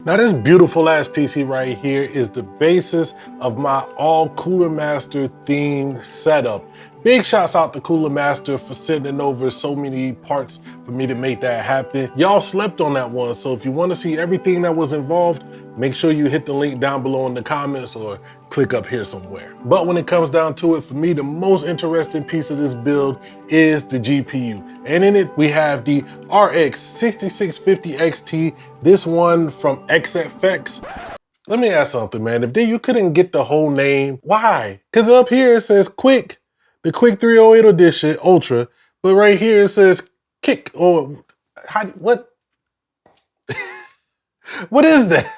Now this beautiful ass PC right here is the basis of my all Cooler Master themed setup. Big shouts out to Cooler Master for sending over so many parts for me to make that happen. Y'all slept on that one, so if you want to see everything that was involved, make sure you hit the link down below in the comments or click up here somewhere. But when it comes down to it, for me, the most interesting piece of this build is the GPU. And in it, we have the RX 6650 XT, this one from XFX. Let me ask something, man. If you couldn't get the whole name, why? Because up here it says Quick, the Quick 308 edition Ultra, but right here it says Kick, or what? What is that?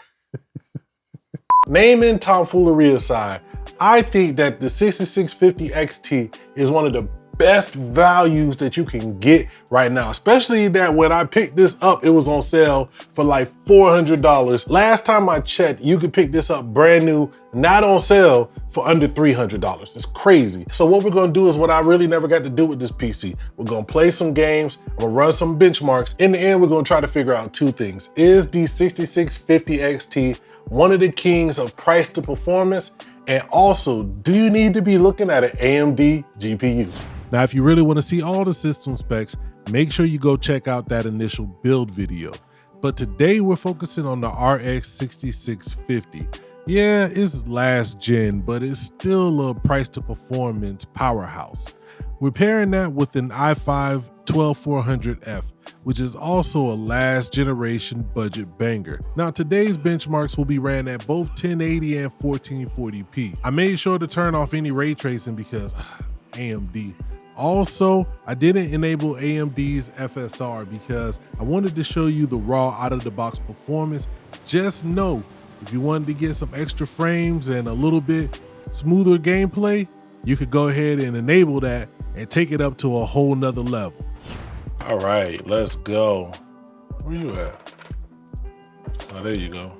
Name and tomfoolery aside, I think that the 6650 XT is one of the best values that you can get right now, especially that when I picked this up, it was on sale for like $400. Last time I checked, you could pick this up brand new, not on sale, for under $300. It's crazy. So what we're gonna do is what I really never got to do with this PC. We're gonna play some games, we'll run some benchmarks. In the end, we're gonna try to figure out two things. Is the 6650 XT one of the kings of price to performance? And also, do you need to be looking at an AMD GPU? Now, if you really want to see all the system specs, make sure you go check out that initial build video. But today we're focusing on the RX 6650. Yeah, it's last gen, but it's still a price to performance powerhouse. We're pairing that with an i5 12400F, which is also a last generation budget banger. Now, today's benchmarks will be ran at both 1080 and 1440p. I made sure to turn off any ray tracing because AMD. Also, I didn't enable AMD's FSR because I wanted to show you the raw out of the box performance. Just know, if you wanted to get some extra frames and a little bit smoother gameplay, you could go ahead and enable that and take it up to a whole nother level. All right, let's go. Where you at? Oh, there you go.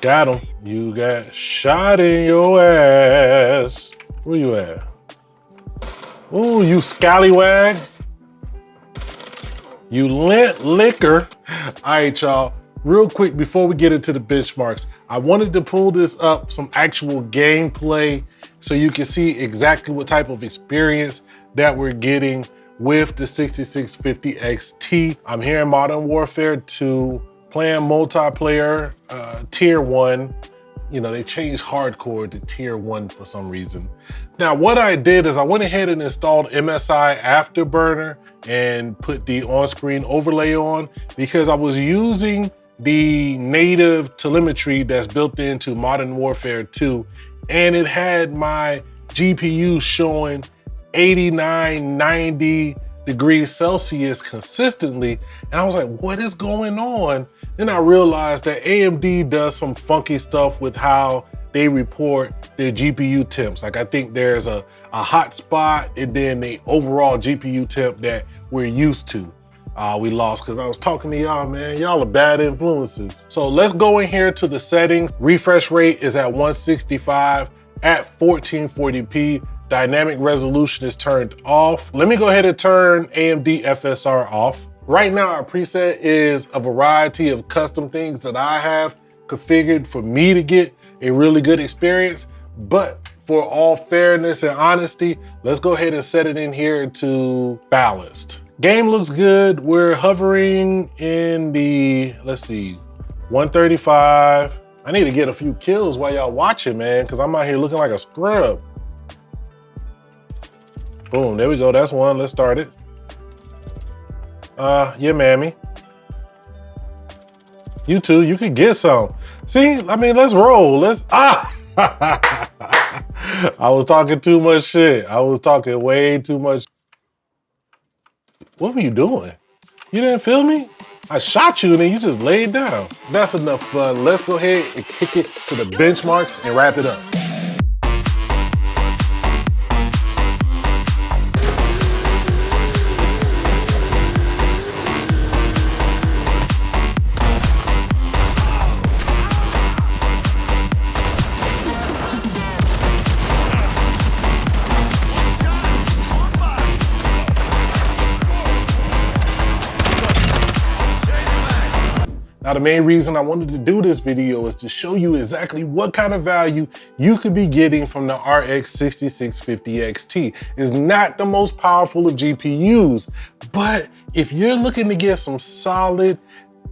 Got him. You got shot in your ass. Where you at? Ooh, you scallywag. You lint liquor. All right, y'all. Real quick, before we get into the benchmarks, I wanted to pull this up, some actual gameplay, so you can see exactly what type of experience that we're getting with the 6650 XT. I'm here in Modern Warfare 2, playing multiplayer, tier 1. You know, they changed hardcore to tier 1 for some reason. Now, what I did is I went ahead and installed MSI Afterburner and put the on-screen overlay on because I was using the native telemetry that's built into Modern Warfare 2, and it had my GPU showing 89, 90 degrees Celsius consistently. And I was like, what is going on? Then I realized that AMD does some funky stuff with how they report their GPU temps. Like, I think there's a hot spot and then the overall GPU temp that we're used to. We lost because I was talking to y'all, man. Y'all are bad influences. So let's go in here to the settings. Refresh rate is at 165 at 1440p. Dynamic resolution is turned off. Let me go ahead and turn AMD FSR off. Right now, our preset is a variety of custom things that I have configured for me to get a really good experience. But for all fairness and honesty, let's go ahead and set it in here to balanced. Game looks good. We're hovering in the, let's see, 135. I need to get a few kills while y'all watching, man, because I'm out here looking like a scrub. Boom, there we go, that's one, let's start it. Yeah, mammy. You too, you could get some. See, I mean, let's roll, I was talking too much shit. I was talking way too much. What were you doing? You didn't feel me? I shot you and then you just laid down. That's enough fun. Let's go ahead and kick it to the benchmarks and wrap it up. Now Now, the main reason I wanted to do this video is to show you exactly what kind of value you could be getting from the RX 6650 XT. It's not the most powerful of GPUs, but if you're looking to get some solid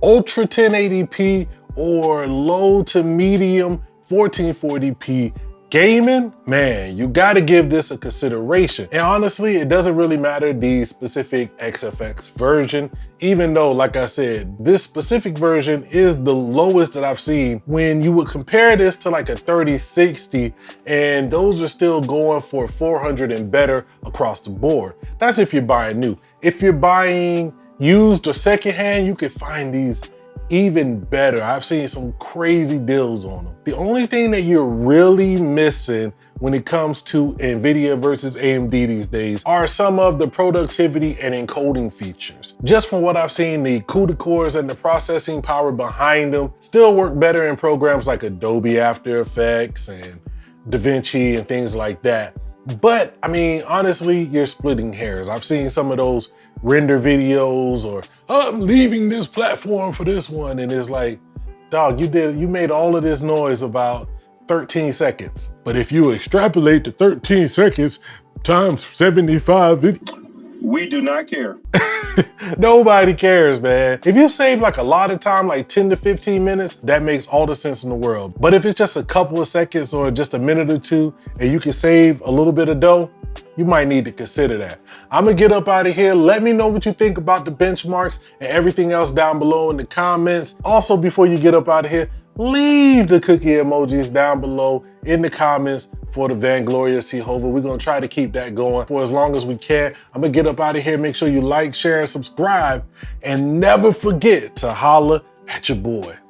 Ultra 1080p or low to medium 1440p gaming, man, you gotta give this a consideration. And honestly, it doesn't really matter the specific XFX version, even though, like I said, this specific version is the lowest that I've seen when you would compare this to like a 3060, and those are still going for 400 and better across the board. That's if you're buying new. If you're buying used or secondhand, you can find these even better. I've seen some crazy deals on them. The only thing that you're really missing when it comes to NVIDIA versus AMD these days are some of the productivity and encoding features. Just from what I've seen, the CUDA cores and the processing power behind them still work better in programs like Adobe After Effects and DaVinci and things like that. But I mean, honestly, you're splitting hairs. I've seen some of those render videos or I'm leaving this platform for this one. And it's like, dog, you made all of this noise about 13 seconds. But if you extrapolate to 13 seconds times 75, we do not care. Nobody cares, man. If you save like a lot of time, like 10 to 15 minutes, that makes all the sense in the world. But if it's just a couple of seconds or just a minute or two, and you can save a little bit of dough, you might need to consider that. I'm gonna get up out of here. Let me know what you think about the benchmarks and everything else down below in the comments. Also, before you get up out of here, leave the cookie emojis down below in the comments for the Vanglorious Jehovah. We're gonna try to keep that going for as long as we can. I'm gonna get up out of here. Make sure you like, share, and subscribe. And never forget to holla at your boy.